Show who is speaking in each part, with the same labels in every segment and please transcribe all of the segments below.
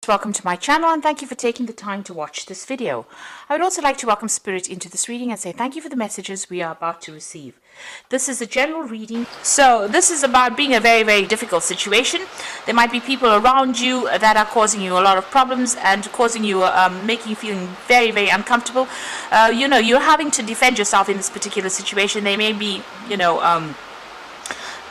Speaker 1: Welcome to my channel and thank you for taking the time to watch this video. I would also like to welcome Spirit into this reading and say thank you for the messages we are about to receive. This is a general reading, so this is about being a very difficult situation. There might be people around you that are causing you a lot of problems and causing you, making you feeling very uncomfortable. You're having to defend yourself in this particular situation. They may be,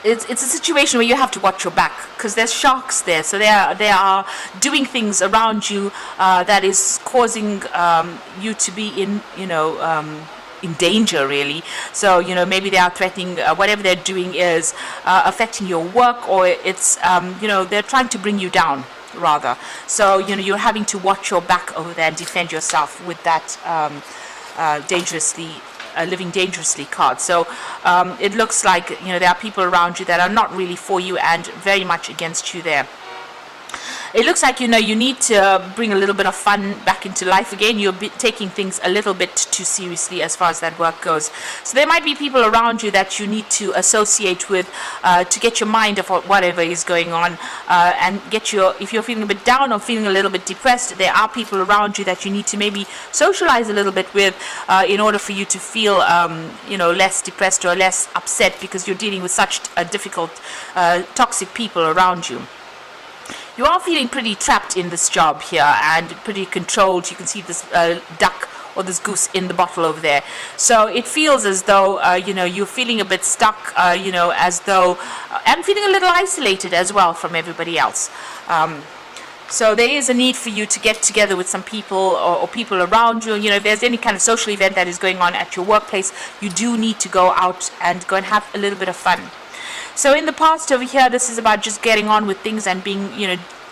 Speaker 1: it's a situation where you have to watch your back because there's sharks there, so they are doing things around you that is causing you to be in danger, really. So maybe they are threatening, whatever they're doing is affecting your work, or it's they're trying to bring you down rather. So you're having to watch your back over there and defend yourself with that living dangerously card. So it looks like there are people around you that are not really for you and very much against you there. It looks like you need to bring a little bit of fun back into life again. You're taking things a little bit too seriously as far as that work goes. So there might be people around you that you need to associate with to get your mind off whatever is going on, and if you're feeling a bit down or feeling a little bit depressed, there are people around you that you need to maybe socialize a little bit with in order for you to feel less depressed or less upset, because you're dealing with such difficult toxic people around you. You are feeling pretty trapped in this job here and pretty controlled. You can see this duck or this goose in the bottle over there. So it feels as though you're feeling a bit stuck, as though and feeling a little isolated as well from everybody else. So there is a need for you to get together with some people or people around you. If there's any kind of social event that is going on at your workplace, you do need to go out and go and have a little bit of fun. So in the past over here, this is about just getting on with things and being,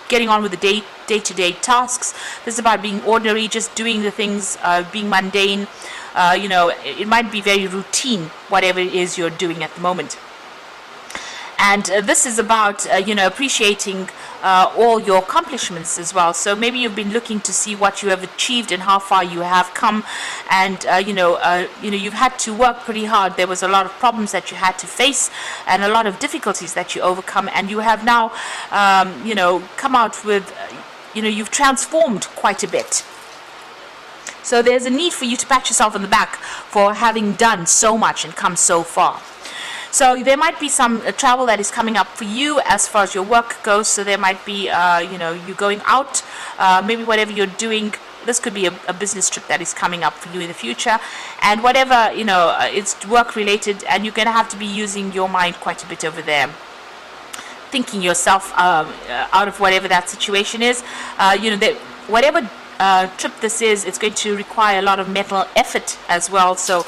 Speaker 1: getting on with the day-to-day tasks. This is about being ordinary, just doing the things, being mundane. It might be very routine, whatever it is you're doing at the moment. And this is about, appreciating all your accomplishments as well. So maybe you've been looking to see what you have achieved and how far you have come. And, you've had to work pretty hard. There was a lot of problems that you had to face and a lot of difficulties that you overcome. And you have now, come out with, you've transformed quite a bit. So there's a need for you to pat yourself on the back for having done so much and come so far. So there might be some travel that is coming up for you as far as your work goes. So there might be, you going out, maybe whatever you're doing. This could be a business trip that is coming up for you in the future. And whatever, it's work related, and you're going to have to be using your mind quite a bit over there, thinking yourself out of whatever that situation is. Whatever trip this is, it's going to require a lot of mental effort as well. So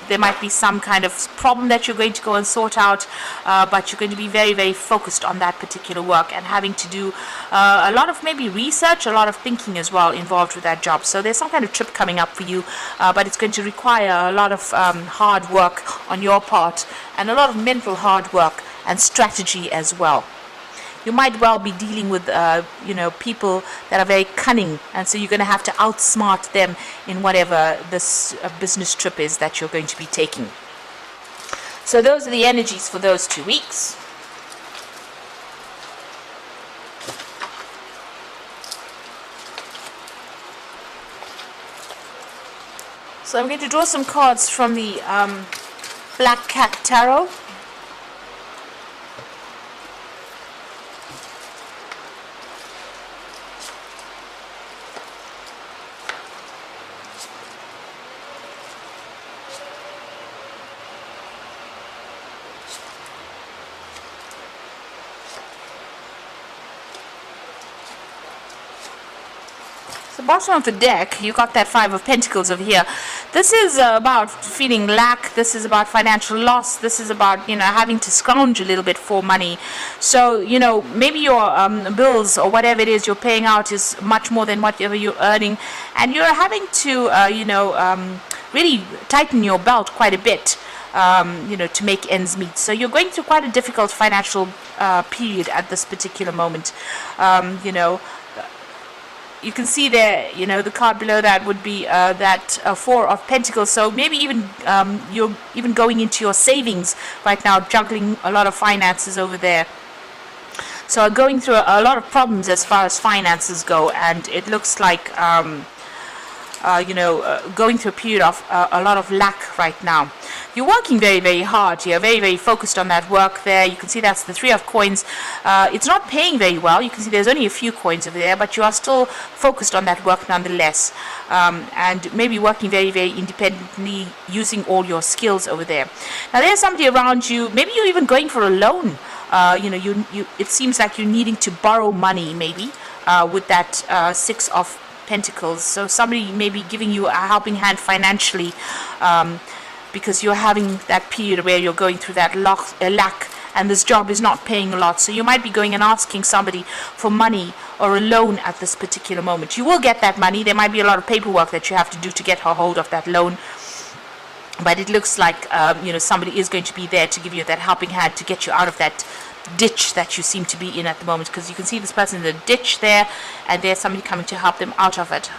Speaker 1: there might be some kind of problem that you're going to go and sort out, but you're going to be very focused on that particular work and having to do a lot of maybe research, a lot of thinking as well involved with that job. So there's some kind of trip coming up for you, but it's going to require a lot of hard work on your part and a lot of mental hard work and strategy as well. You might well be dealing with, people that are very cunning, and so you're going to have to outsmart them in whatever this business trip is that you're going to be taking. So those are the energies for those 2 weeks. So I'm going to draw some cards from the Black Cat Tarot. The bottom of the deck, you got that Five of Pentacles over here. This is about feeling lack. This is about financial loss. This is about having to scrounge a little bit for money. So maybe your bills or whatever it is you're paying out is much more than whatever you're earning, and you're having to really tighten your belt quite a bit, to make ends meet. So you're going through quite a difficult financial period at this particular moment. You can see there, the card below that would be that Four of Pentacles. So maybe even you're even going into your savings right now, juggling a lot of finances over there. So are going through a lot of problems as far as finances go, and it looks like going through a period of a lot of lack right now. You're working very, very hard. You're very, very focused on that work there. You can see that's the 3 of coins. It's not paying very well. You can see there's only a few coins over there, but you are still focused on that work nonetheless. And maybe working very, very independently, using all your skills over there. Now there's somebody around you. Maybe you're even going for a loan. It seems like you're needing to borrow money, maybe, with that 6 of Pentacles. So somebody may be giving you a helping hand financially, because you're having that period where you're going through that lack, and this job is not paying a lot. So you might be going and asking somebody for money or a loan at this particular moment. You will get that money. There might be a lot of paperwork that you have to do to get a hold of that loan. But it looks like somebody is going to be there to give you that helping hand to get you out of that ditch that you seem to be in at the moment, because you can see this person in the ditch there, and there's somebody coming to help them out of it.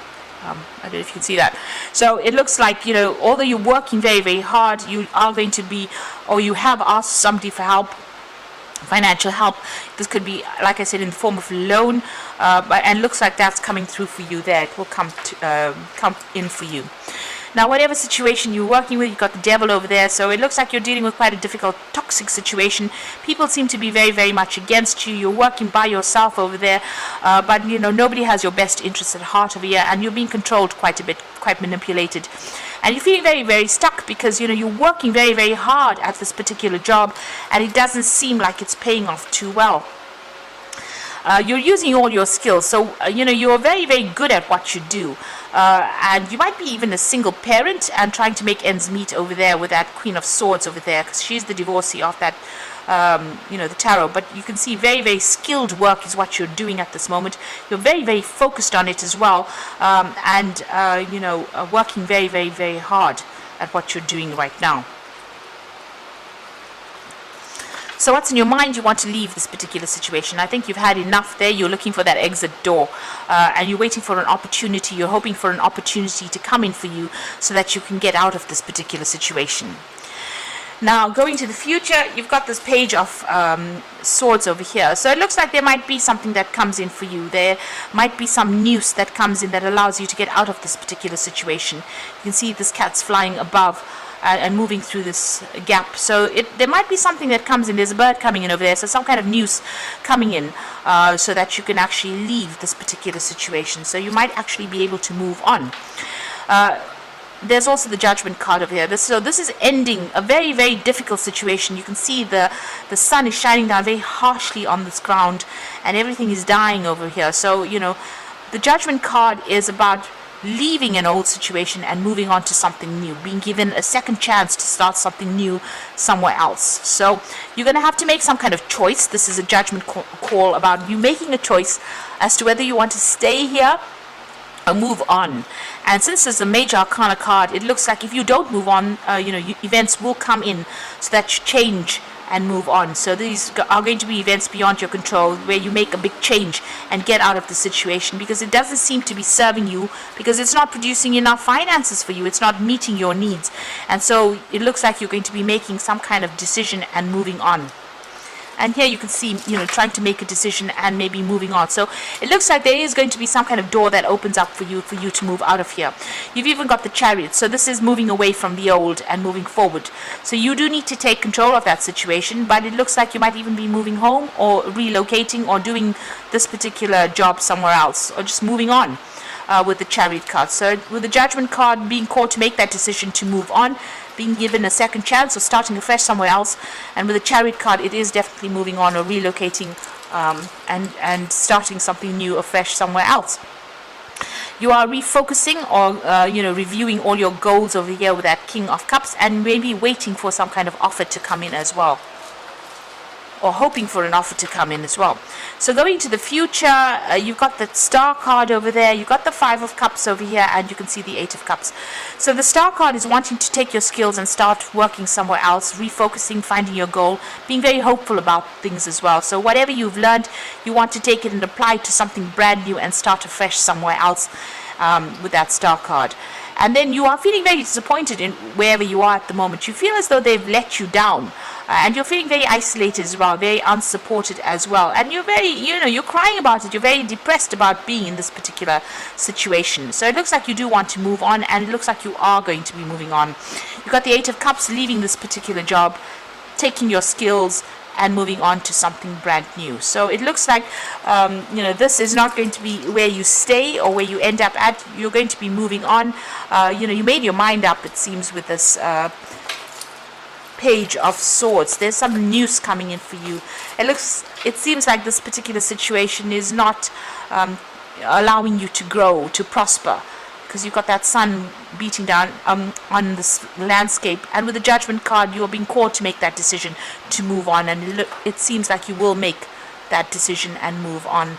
Speaker 1: I don't know if you can see that. So it looks like, although you're working very, very hard, you are going to be, or you have asked somebody for help, financial help. This could be, like I said, in the form of a loan, and looks like that's coming through for you there. It will come in for you. Now, whatever situation you're working with, you've got the devil over there, so it looks like you're dealing with quite a difficult, toxic situation. People seem to be very, very much against you. You're working by yourself over there, but, nobody has your best interests at heart over here, and you're being controlled quite a bit, quite manipulated. And you're feeling very, very stuck because, you're working very, very hard at this particular job, and it doesn't seem like it's paying off too well. You're using all your skills, so you're very, very good at what you do, and you might be even a single parent and trying to make ends meet over there with that Queen of Swords over there, because she's the divorcee of that the tarot. But you can see very, very skilled work is what you're doing at this moment. You're very, very focused on it as well, and working very, very, very hard at what you're doing right now. So what's in your mind? You want to leave this particular situation. I think you've had enough there. You're looking for that exit door, and you're waiting for an opportunity. You're hoping for an opportunity to come in for you so that you can get out of this particular situation. Now, going to the future, you've got this Page of Swords over here. So it looks like there might be something that comes in for you. There might be some news that comes in that allows you to get out of this particular situation. You can see this cat's flying above and moving through this gap. So there might be something that comes in. There's a bird coming in over there, so some kind of news coming in, so that you can actually leave this particular situation. So you might actually be able to move on. There's also the Judgment card over here. So this is ending a very, very difficult situation. You can see the sun is shining down very harshly on this ground, and everything is dying over here. So, the Judgment card is about leaving an old situation and moving on to something new, being given a second chance to start something new somewhere else. So you're going to have to make some kind of choice. This is a judgment call about you making a choice as to whether you want to stay here or move on. And since there's a Major Arcana card, it looks like if you don't move on, events will come in so that you change and move on. So these are going to be events beyond your control, where you make a big change and get out of the situation, because it doesn't seem to be serving you, because it's not producing enough finances for you. It's not meeting your needs. And so it looks like you're going to be making some kind of decision and moving on. And here you can see, trying to make a decision and maybe moving on. So it looks like there is going to be some kind of door that opens up for you to move out of here. You've even got the Chariot. So this is moving away from the old and moving forward. So you do need to take control of that situation, but it looks like you might even be moving home or relocating or doing this particular job somewhere else, or just moving on. With the Chariot card. So with the Judgment card, being called to make that decision to move on, being given a second chance or starting afresh somewhere else, and with the Chariot card, it is definitely moving on or relocating, and starting something new afresh somewhere else. You are refocusing or reviewing all your goals over here with that King of Cups, and maybe waiting for some kind of offer to come in as well, or hoping for an offer to come in as well. So going to the future, you've got the Star card over there, you've got the 5 of Cups over here, and you can see the 8 of Cups. So the Star card is wanting to take your skills and start working somewhere else, refocusing, finding your goal, being very hopeful about things as well. So whatever you've learned, you want to take it and apply it to something brand new and start afresh somewhere else, with that Star card. And then you are feeling very disappointed in wherever you are at the moment. You feel as though they've let you down. and you're feeling very isolated as well, very unsupported as well, and you're very, you're crying about it, you're very depressed about being in this particular situation. So it looks like you do want to move on, and it looks like you are going to be moving on. You've got the Eight of Cups, leaving this particular job, taking your skills and moving on to something brand new. So it looks like this is not going to be where you stay or where you end up at. You're going to be moving on. You made your mind up, it seems, with this Page of Swords. There's some news coming in for you. It seems like this particular situation is not allowing you to grow, to prosper, because you've got that sun beating down on this landscape, and with the Judgment card, you are being called to make that decision to move on, and it seems like you will make that decision and move on.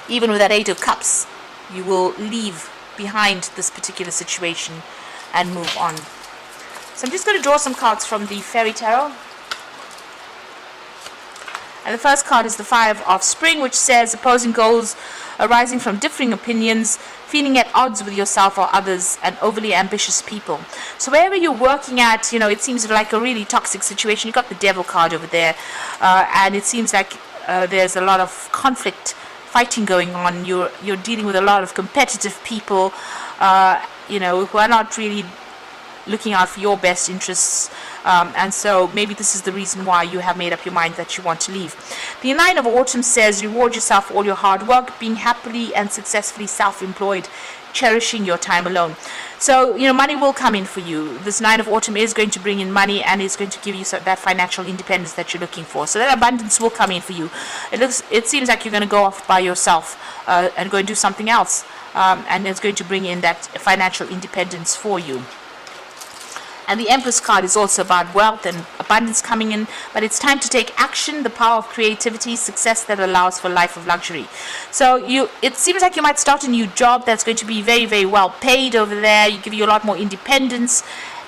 Speaker 1: Even with that Eight of Cups, you will leave behind this particular situation and move on. So I'm just going to draw some cards from the Fairy Tarot. And the first card is the Five of Spring, which says opposing goals arising from differing opinions, feeling at odds with yourself or others, and overly ambitious people. So wherever you're working at, it seems like a really toxic situation. You've got the Devil card over there, and it seems like there's a lot of conflict, fighting going on. You're dealing with a lot of competitive people, who are not really looking out for your best interests, and so maybe this is the reason why you have made up your mind that you want to leave. The Nine of Autumn says reward yourself for all your hard work, being happily and successfully self-employed, cherishing your time alone. So money will come in for you. This Nine of Autumn is going to bring in money, and it's going to give you that financial independence that you're looking for. So that abundance will come in for you. It seems like you're going to go off by yourself and go and do something else, and it's going to bring in that financial independence for you. And the Empress card is also about wealth and abundance coming in, but it's time to take action, the power of creativity, success that allows for a life of luxury. So it seems like you might start a new job that's going to be very, very well paid over there. You give you a lot more independence,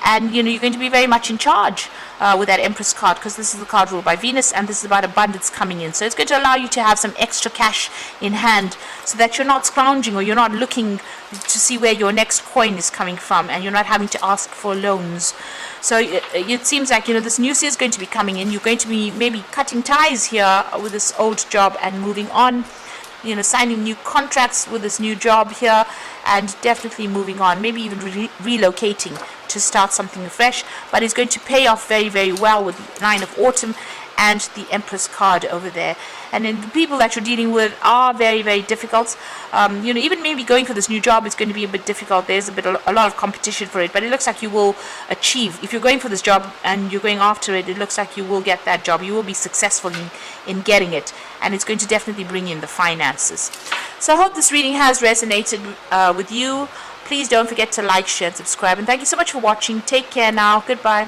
Speaker 1: and you're going to be very much in charge with that Empress card, because this is the card ruled by Venus, and this is about abundance coming in. So it's going to allow you to have some extra cash in hand, so that you're not scrounging, or you're not looking to see where your next coin is coming from, and you're not having to ask for loans. So it seems like this news is going to be coming in. You're going to be maybe cutting ties here with this old job and moving on, signing new contracts with this new job here, and definitely moving on, maybe even relocating to start something fresh. But it's going to pay off very, very well with the Nine of Autumn and the Empress card over there. And then the people that you're dealing with are very, very difficult. Even maybe going for this new job is going to be a bit difficult. There's a lot of competition for it, but it looks like you will achieve. If you're going for this job and you're going after it, it looks like you will get that job. You will be successful in getting it, and it's going to definitely bring in the finances. So I hope this reading has resonated with you. Please don't forget to like, share, and subscribe. And thank you so much for watching. Take care now. Goodbye.